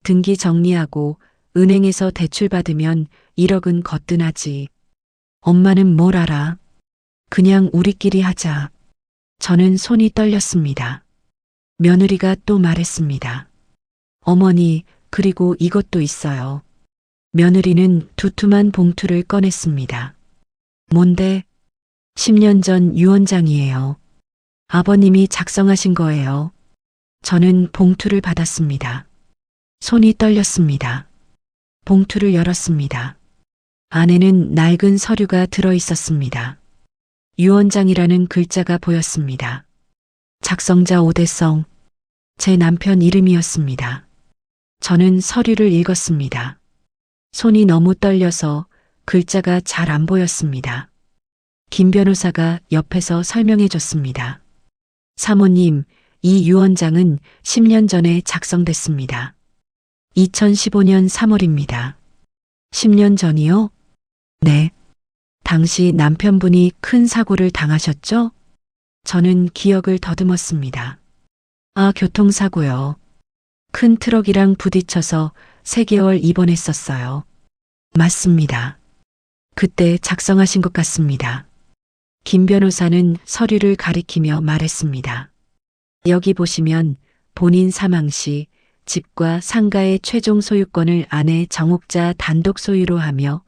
등기 정리하고 은행에서 대출 받으면 1억은 거뜬하지. 엄마는 뭘 알아? 그냥 우리끼리 하자. 저는 손이 떨렸습니다. 며느리가 또 말했습니다. 어머니, 그리고 이것도 있어요. 며느리는 두툼한 봉투를 꺼냈습니다. 뭔데? 10년 전 유언장이에요. 아버님이 작성하신 거예요. 저는 봉투를 받았습니다. 손이 떨렸습니다. 봉투를 열었습니다. 안에는 낡은 서류가 들어 있었습니다. 유언장이라는 글자가 보였습니다. 작성자 오대성, 제 남편 이름이었습니다. 저는 서류를 읽었습니다. 손이 너무 떨려서 글자가 잘 안 보였습니다. 김 변호사가 옆에서 설명해 줬습니다. 사모님, 이 유언장은 10년 전에 작성됐습니다. 2015년 3월입니다. 10년 전이요? 네. 당시 남편분이 큰 사고를 당하셨죠? 저는 기억을 더듬었습니다. 아, 교통사고요. 큰 트럭이랑 부딪혀서 3개월 입원했었어요. 맞습니다. 그때 작성하신 것 같습니다. 김 변호사는 서류를 가리키며 말했습니다. 여기 보시면 본인 사망 시 집과 상가의 최종 소유권을 아내 정옥자 단독 소유로 하며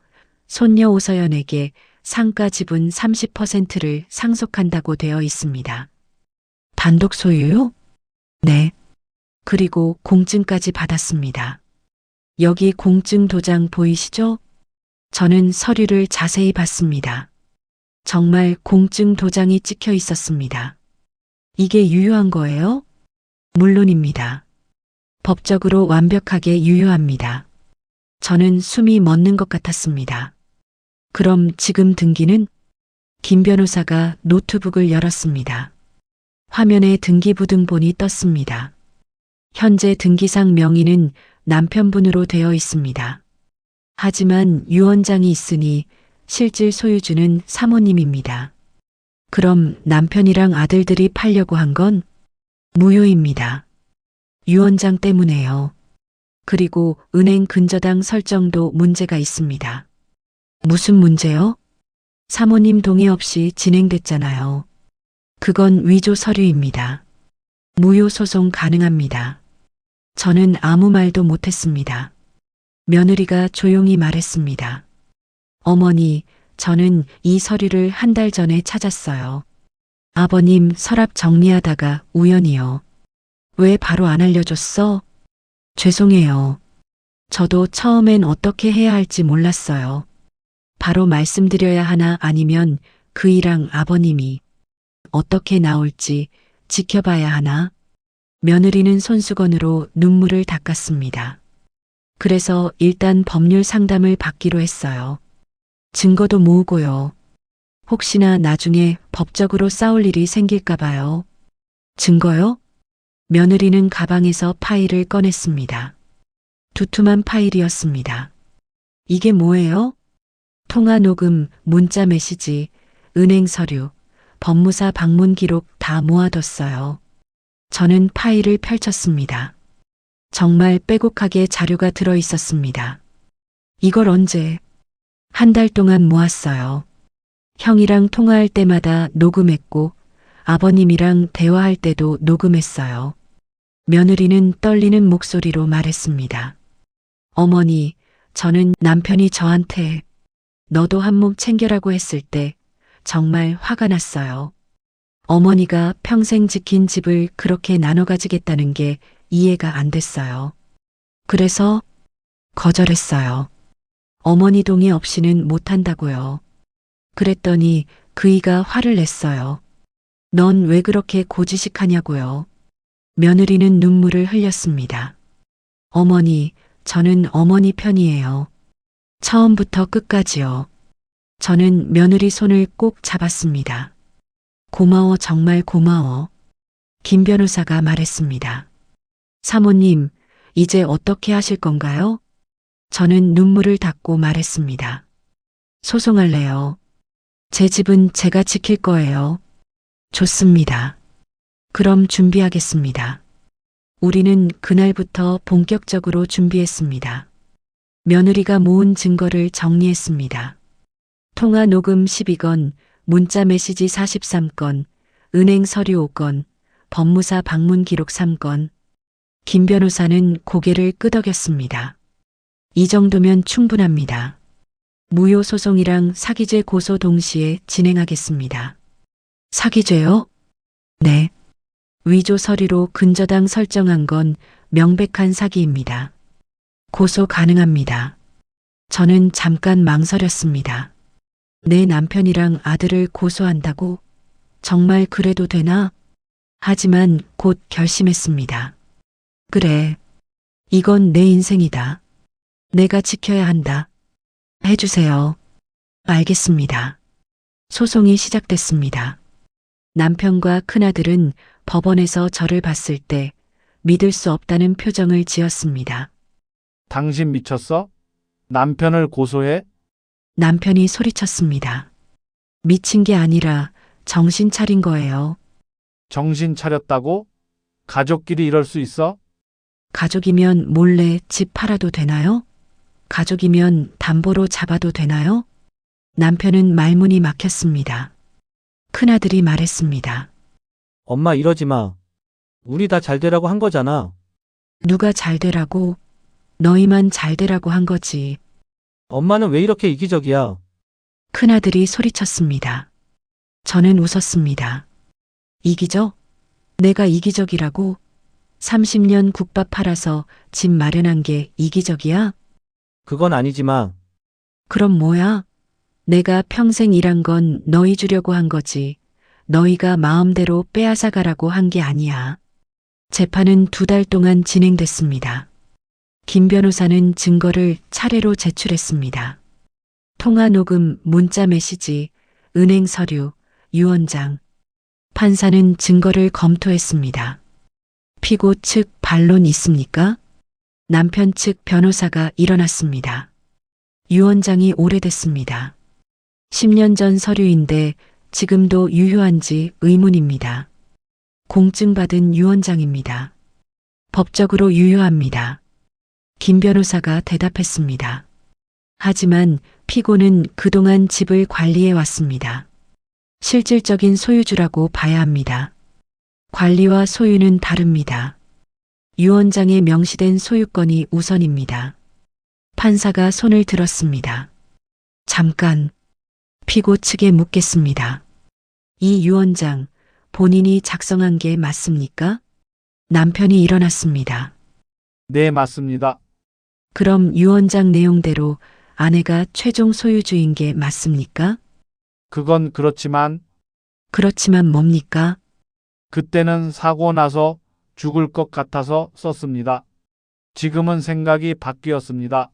손녀 오서연에게 상가 지분 30%를 상속한다고 되어 있습니다. 단독 소유요? 네. 그리고 공증까지 받았습니다. 여기 공증 도장 보이시죠? 저는 서류를 자세히 봤습니다. 정말 공증 도장이 찍혀 있었습니다. 이게 유효한 거예요? 물론입니다. 법적으로 완벽하게 유효합니다. 저는 숨이 멎는 것 같았습니다. 그럼 지금 등기는? 김 변호사가 노트북을 열었습니다. 화면에 등기부등본이 떴습니다. 현재 등기상 명의는 남편분으로 되어 있습니다. 하지만 유언장이 있으니 실질 소유주는 사모님입니다. 그럼 남편이랑 아들들이 팔려고 한 건 무효입니다. 유언장 때문에요. 그리고 은행 근저당 설정도 문제가 있습니다. 무슨 문제요? 사모님 동의 없이 진행됐잖아요. 그건 위조 서류입니다. 무효 소송 가능합니다. 저는 아무 말도 못했습니다. 며느리가 조용히 말했습니다. 어머니, 저는 이 서류를 1달 전에 찾았어요. 아버님 서랍 정리하다가 우연히요. 왜 바로 안 알려줬어? 죄송해요. 저도 처음엔 어떻게 해야 할지 몰랐어요. 바로 말씀드려야 하나 아니면 그이랑 아버님이 어떻게 나올지 지켜봐야 하나? 며느리는 손수건으로 눈물을 닦았습니다. 그래서 일단 법률 상담을 받기로 했어요. 증거도 모으고요. 혹시나 나중에 법적으로 싸울 일이 생길까 봐요. 증거요? 며느리는 가방에서 파일을 꺼냈습니다. 두툼한 파일이었습니다. 이게 뭐예요? 통화 녹음, 문자 메시지, 은행 서류, 법무사 방문 기록 다 모아뒀어요. 저는 파일을 펼쳤습니다. 정말 빼곡하게 자료가 들어 있었습니다. 이걸 언제? 1달 동안 모았어요. 형이랑 통화할 때마다 녹음했고 아버님이랑 대화할 때도 녹음했어요. 며느리는 떨리는 목소리로 말했습니다. 어머니, 저는 남편이 저한테 너도 한 몸 챙겨라고 했을 때 정말 화가 났어요. 어머니가 평생 지킨 집을 그렇게 나눠 가지겠다는 게 이해가 안 됐어요. 그래서 거절했어요. 어머니 동의 없이는 못한다고요. 그랬더니 그이가 화를 냈어요. 넌 왜 그렇게 고지식하냐고요. 며느리는 눈물을 흘렸습니다. 어머니, 저는 어머니 편이에요. 처음부터 끝까지요. 저는 며느리 손을 꼭 잡았습니다. 고마워, 정말 고마워. 김 변호사가 말했습니다. 사모님, 이제 어떻게 하실 건가요? 저는 눈물을 닦고 말했습니다. 소송할래요. 제 집은 제가 지킬 거예요. 좋습니다. 그럼 준비하겠습니다. 우리는 그날부터 본격적으로 준비했습니다. 며느리가 모은 증거를 정리했습니다. 통화 녹음 12건, 문자 메시지 43건, 은행 서류 5건, 법무사 방문 기록 3건. 김 변호사는 고개를 끄덕였습니다. 이 정도면 충분합니다. 무효 소송이랑 사기죄 고소 동시에 진행하겠습니다. 사기죄요? 네. 위조 서류로 근저당 설정한 건 명백한 사기입니다. 고소 가능합니다. 저는 잠깐 망설였습니다. 내 남편이랑 아들을 고소한다고? 정말 그래도 되나? 하지만 곧 결심했습니다. 그래. 이건 내 인생이다. 내가 지켜야 한다. 해주세요. 알겠습니다. 소송이 시작됐습니다. 남편과 큰아들은 법원에서 저를 봤을 때 믿을 수 없다는 표정을 지었습니다. 당신 미쳤어? 남편을 고소해? 남편이 소리쳤습니다. 미친 게 아니라 정신 차린 거예요. 정신 차렸다고? 가족끼리 이럴 수 있어? 가족이면 몰래 집 팔아도 되나요? 가족이면 담보로 잡아도 되나요? 남편은 말문이 막혔습니다. 큰아들이 말했습니다. 엄마 이러지 마. 우리 다 잘 되라고 한 거잖아. 누가 잘 되라고? 너희만 잘 되라고 한 거지. 엄마는 왜 이렇게 이기적이야? 큰아들이 소리쳤습니다. 저는 웃었습니다. 이기적? 내가 이기적이라고? 30년 국밥 팔아서 집 마련한 게 이기적이야? 그건 아니지만 그럼 뭐야? 내가 평생 일한 건 너희 주려고 한 거지. 너희가 마음대로 빼앗아 가라고 한 게 아니야. 재판은 2달 동안 진행됐습니다. 김 변호사는 증거를 차례로 제출했습니다. 통화 녹음, 문자 메시지, 은행 서류, 유언장. 판사는 증거를 검토했습니다. 피고 측 반론 있습니까? 남편 측 변호사가 일어났습니다. 유언장이 오래됐습니다. 10년 전 서류인데 지금도 유효한지 의문입니다. 공증받은 유언장입니다. 법적으로 유효합니다. 김 변호사가 대답했습니다. 하지만 피고는 그동안 집을 관리해 왔습니다. 실질적인 소유주라고 봐야 합니다. 관리와 소유는 다릅니다. 유언장에 명시된 소유권이 우선입니다. 판사가 손을 들었습니다. 잠깐, 피고 측에 묻겠습니다. 이 유언장, 본인이 작성한 게 맞습니까? 남편이 일어났습니다. 네, 맞습니다. 그럼 유언장 내용대로 아내가 최종 소유주인 게 맞습니까? 그건 그렇지만 그렇지만 뭡니까? 그때는 사고 나서 죽을 것 같아서 썼습니다. 지금은 생각이 바뀌었습니다.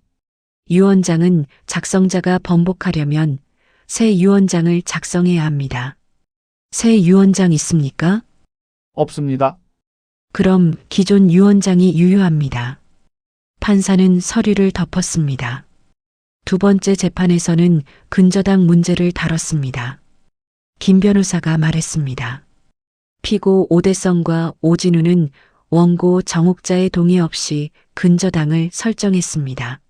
유언장은 작성자가 번복하려면 새 유언장을 작성해야 합니다. 새 유언장 있습니까? 없습니다. 그럼 기존 유언장이 유효합니다. 판사는 서류를 덮었습니다. 2번째 재판에서는 근저당 문제를 다뤘습니다. 김 변호사가 말했습니다. 피고 오대성과 오진우는 원고 정옥자의 동의 없이 근저당을 설정했습니다.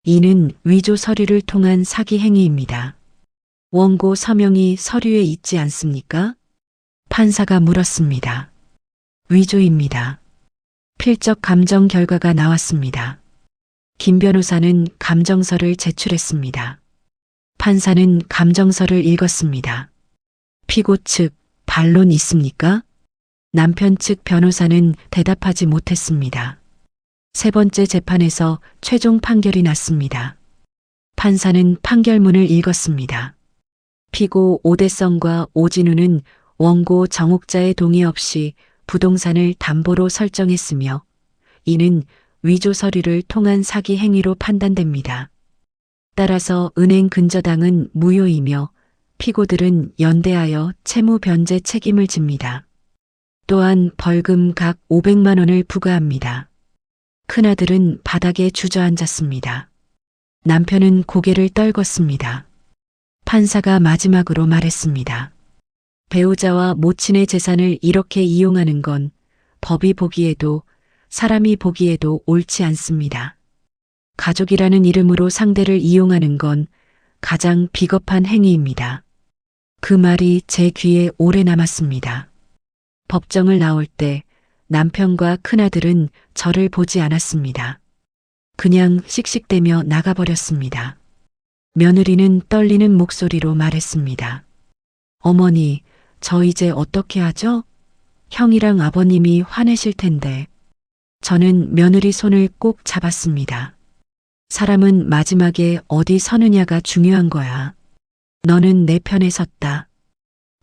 이는 위조 서류를 통한 사기 행위입니다. 원고 서명이 서류에 있지 않습니까? 판사가 물었습니다. 위조입니다. 필적 감정 결과가 나왔습니다. 김 변호사는 감정서를 제출했습니다. 판사는 감정서를 읽었습니다. 피고 측 반론 있습니까? 남편 측 변호사는 대답하지 못했습니다. 3번째 재판에서 최종 판결이 났습니다. 판사는 판결문을 읽었습니다. 피고 오대성과 오진우는 원고 정옥자의 동의 없이 부동산을 담보로 설정했으며 이는 위조 서류를 통한 사기 행위로 판단됩니다. 따라서 은행 근저당은 무효이며 피고들은 연대하여 채무 변제 책임을 집니다. 또한 벌금 각 500만 원을 부과합니다. 큰아들은 바닥에 주저앉았습니다. 남편은 고개를 떨궜습니다. 판사가 마지막으로 말했습니다. 배우자와 모친의 재산을 이렇게 이용하는 건 법이 보기에도 사람이 보기에도 옳지 않습니다. 가족이라는 이름으로 상대를 이용하는 건 가장 비겁한 행위입니다. 그 말이 제 귀에 오래 남았습니다. 법정을 나올 때 남편과 큰아들은 저를 보지 않았습니다. 그냥 씩씩대며 나가버렸습니다. 며느리는 떨리는 목소리로 말했습니다. 어머니, 저 이제 어떻게 하죠? 형이랑 아버님이 화내실 텐데. 저는 며느리 손을 꼭 잡았습니다. 사람은 마지막에 어디 서느냐가 중요한 거야. 너는 내 편에 섰다.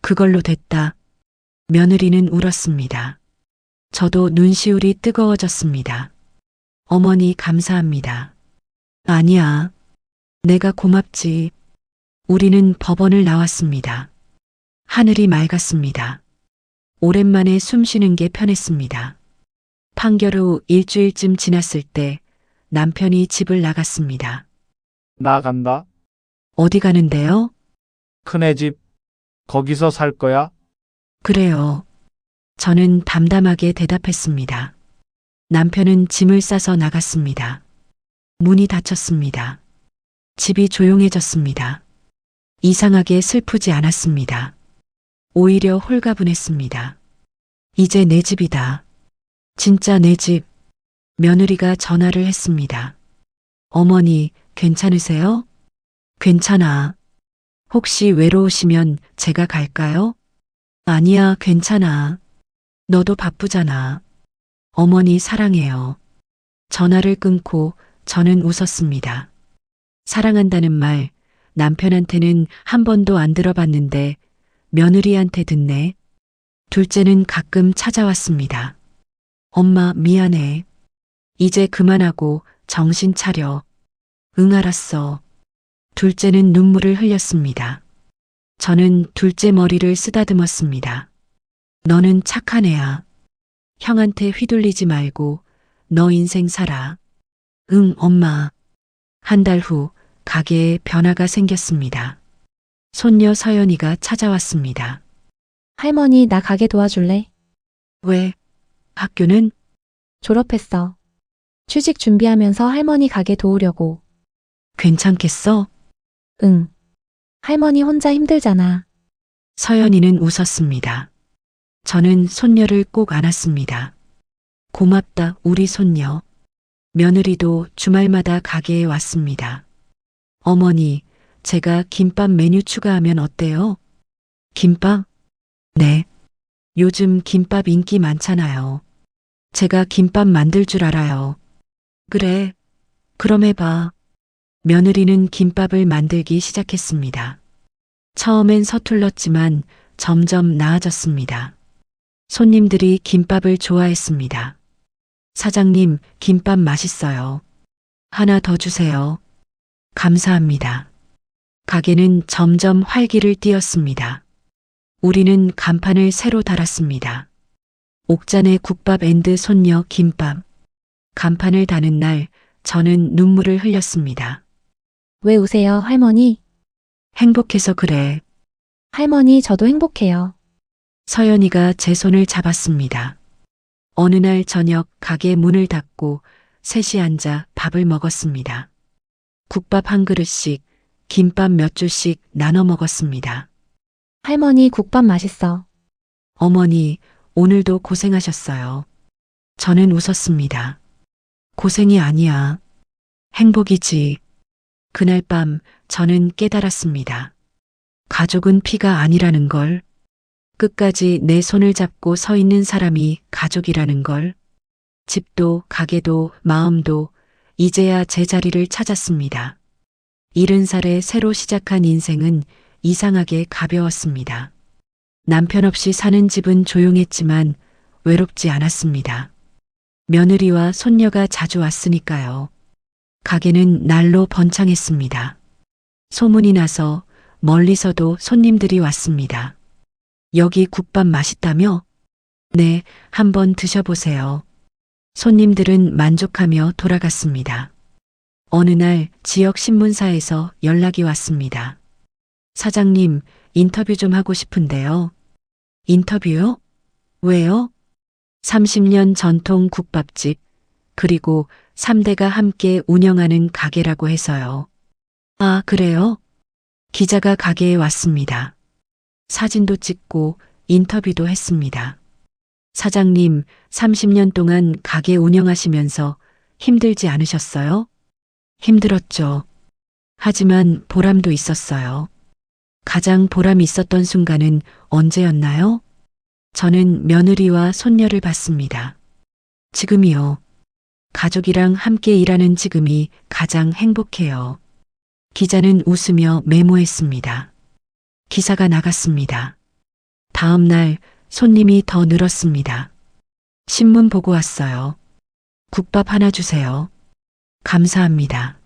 그걸로 됐다. 며느리는 울었습니다. 저도 눈시울이 뜨거워졌습니다. 어머니 감사합니다. 아니야. 내가 고맙지. 우리는 법원을 나왔습니다. 하늘이 맑았습니다. 오랜만에 숨 쉬는 게 편했습니다. 판결 후 일주일쯤 지났을 때 남편이 집을 나갔습니다. 나간다. 어디 가는데요? 큰애 집. 거기서 살 거야? 그래요. 저는 담담하게 대답했습니다. 남편은 짐을 싸서 나갔습니다. 문이 닫혔습니다. 집이 조용해졌습니다. 이상하게 슬프지 않았습니다. 오히려 홀가분했습니다. 이제 내 집이다. 진짜 내 집. 며느리가 전화를 했습니다. 어머니, 괜찮으세요? 괜찮아. 혹시 외로우시면 제가 갈까요? 아니야, 괜찮아. 너도 바쁘잖아. 어머니 사랑해요. 전화를 끊고 저는 웃었습니다. 사랑한다는 말 남편한테는 한 번도 안 들어봤는데 며느리한테 듣네. 둘째는 가끔 찾아왔습니다. 엄마 미안해. 이제 그만하고 정신 차려. 응 알았어. 둘째는 눈물을 흘렸습니다. 저는 둘째 머리를 쓰다듬었습니다. 너는 착한 애야. 형한테 휘둘리지 말고 너 인생 살아. 응, 엄마. 한 달 후 가게에 변화가 생겼습니다. 손녀 서연이가 찾아왔습니다. 할머니, 나 가게 도와줄래? 왜? 학교는? 졸업했어. 취직 준비하면서 할머니 가게 도우려고. 괜찮겠어? 응. 할머니 혼자 힘들잖아. 서연이는 웃었습니다. 저는 손녀를 꼭 안았습니다. 고맙다, 우리 손녀. 며느리도 주말마다 가게에 왔습니다. 어머니, 제가 김밥 메뉴 추가하면 어때요? 김밥? 네. 요즘 김밥 인기 많잖아요. 제가 김밥 만들 줄 알아요. 그래. 그럼 해봐. 며느리는 김밥을 만들기 시작했습니다. 처음엔 서툴렀지만 점점 나아졌습니다. 손님들이 김밥을 좋아했습니다. 사장님, 김밥 맛있어요. 하나 더 주세요. 감사합니다. 가게는 점점 활기를 띠었습니다. 우리는 간판을 새로 달았습니다. 옥잔의 국밥 앤드 손녀 김밥. 간판을 다는 날 저는 눈물을 흘렸습니다. 왜 우세요, 할머니? 행복해서 그래. 할머니, 저도 행복해요. 서연이가 제 손을 잡았습니다. 어느 날 저녁 가게 문을 닫고 셋이 앉아 밥을 먹었습니다. 국밥 한 그릇씩, 김밥 몇 줄씩 나눠 먹었습니다. 할머니, 국밥 맛있어. 어머니, 오늘도 고생하셨어요. 저는 웃었습니다. 고생이 아니야. 행복이지. 그날 밤 저는 깨달았습니다. 가족은 피가 아니라는 걸. 끝까지 내 손을 잡고 서 있는 사람이 가족이라는 걸. 집도 가게도 마음도 이제야 제 자리를 찾았습니다. 70살에 새로 시작한 인생은 이상하게 가벼웠습니다. 남편 없이 사는 집은 조용했지만 외롭지 않았습니다. 며느리와 손녀가 자주 왔으니까요. 가게는 날로 번창했습니다. 소문이 나서 멀리서도 손님들이 왔습니다. 여기 국밥 맛있다며? 네, 한번 드셔보세요. 손님들은 만족하며 돌아갔습니다. 어느 날 지역 신문사에서 연락이 왔습니다. 사장님, 인터뷰 좀 하고 싶은데요. 인터뷰요? 왜요? 30년 전통 국밥집, 그리고 3대가 함께 운영하는 가게라고 해서요. 아, 그래요? 기자가 가게에 왔습니다. 사진도 찍고 인터뷰도 했습니다. 사장님, 30년 동안 가게 운영하시면서 힘들지 않으셨어요? 힘들었죠. 하지만 보람도 있었어요. 가장 보람 있었던 순간은 언제였나요? 저는 며느리와 손녀를 봤습니다. 지금이요. 가족이랑 함께 일하는 지금이 가장 행복해요. 기자는 웃으며 메모했습니다. 기사가 나갔습니다. 다음 날 손님이 더 늘었습니다. 신문 보고 왔어요. 국밥 하나 주세요. 감사합니다.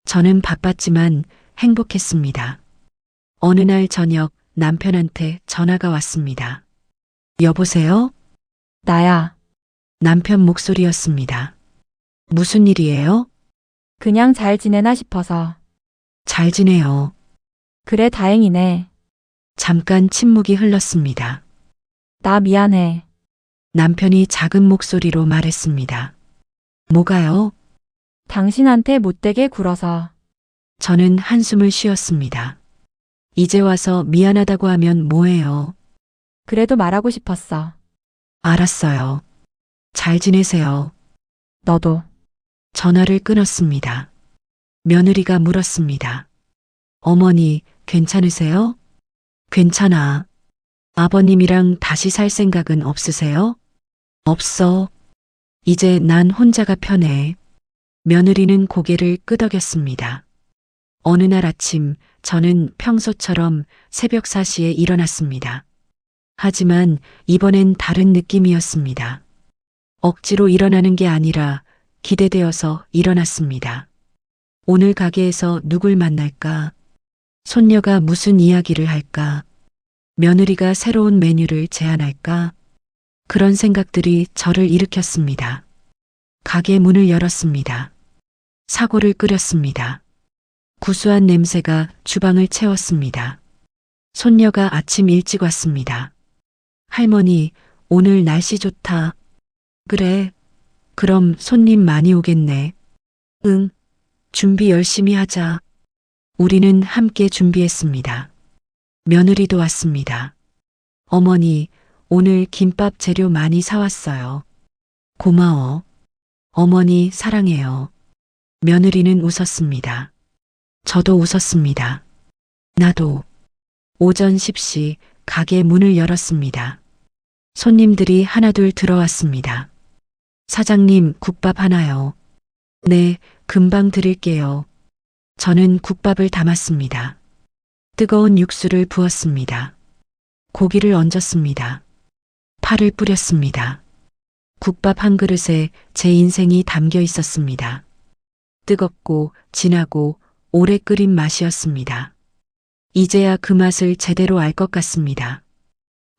저는 바빴지만 행복했습니다. 어느 날 저녁 남편한테 전화가 왔습니다. 여보세요? 나야. 남편 목소리였습니다. 무슨 일이에요? 그냥 잘 지내나 싶어서. 잘 지내요. 그래, 다행이네. 잠깐 침묵이 흘렀습니다. 나 미안해. 남편이 작은 목소리로 말했습니다. 뭐가요? 당신한테 못되게 굴어서. 저는 한숨을 쉬었습니다. 이제 와서 미안하다고 하면 뭐해요? 그래도 말하고 싶었어. 알았어요. 잘 지내세요. 너도. 전화를 끊었습니다. 며느리가 물었습니다. 어머니, 괜찮으세요? 괜찮아. 아버님이랑 다시 살 생각은 없으세요? 없어. 이제 난 혼자가 편해. 며느리는 고개를 끄덕였습니다. 어느 날 아침 저는 평소처럼 새벽 4시에 일어났습니다. 하지만 이번엔 다른 느낌이었습니다. 억지로 일어나는 게 아니라 기대되어서 일어났습니다. 오늘 가게에서 누굴 만날까? 손녀가 무슨 이야기를 할까? 며느리가 새로운 메뉴를 제안할까? 그런 생각들이 저를 일으켰습니다. 가게 문을 열었습니다. 사골을 끓였습니다. 구수한 냄새가 주방을 채웠습니다. 손녀가 아침 일찍 왔습니다. 할머니, 오늘 날씨 좋다. 그래. 그럼 손님 많이 오겠네. 응. 준비 열심히 하자. 우리는 함께 준비했습니다. 며느리도 왔습니다. 어머니, 오늘 김밥 재료 많이 사왔어요. 고마워. 어머니 사랑해요. 며느리는 웃었습니다. 저도 웃었습니다. 나도. 오전 10시 가게 문을 열었습니다. 손님들이 하나둘 들어왔습니다. 사장님, 국밥 하나요. 네, 금방 드릴게요. 저는 국밥을 담았습니다. 뜨거운 육수를 부었습니다. 고기를 얹었습니다. 파를 뿌렸습니다. 국밥 한 그릇에 제 인생이 담겨 있었습니다. 뜨겁고 진하고 오래 끓인 맛이었습니다. 이제야 그 맛을 제대로 알 것 같습니다.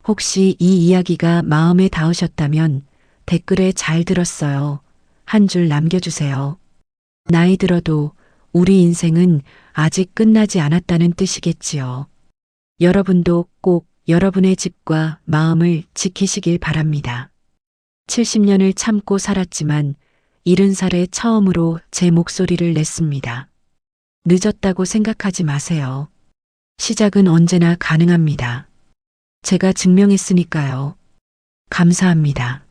혹시 이 이야기가 마음에 닿으셨다면 댓글에 잘 들었어요. 한 줄 남겨주세요. 나이 들어도 우리 인생은 아직 끝나지 않았다는 뜻이겠지요. 여러분도 꼭 여러분의 집과 마음을 지키시길 바랍니다. 70년을 참고 살았지만 70살에 처음으로 제 목소리를 냈습니다. 늦었다고 생각하지 마세요. 시작은 언제나 가능합니다. 제가 증명했으니까요. 감사합니다.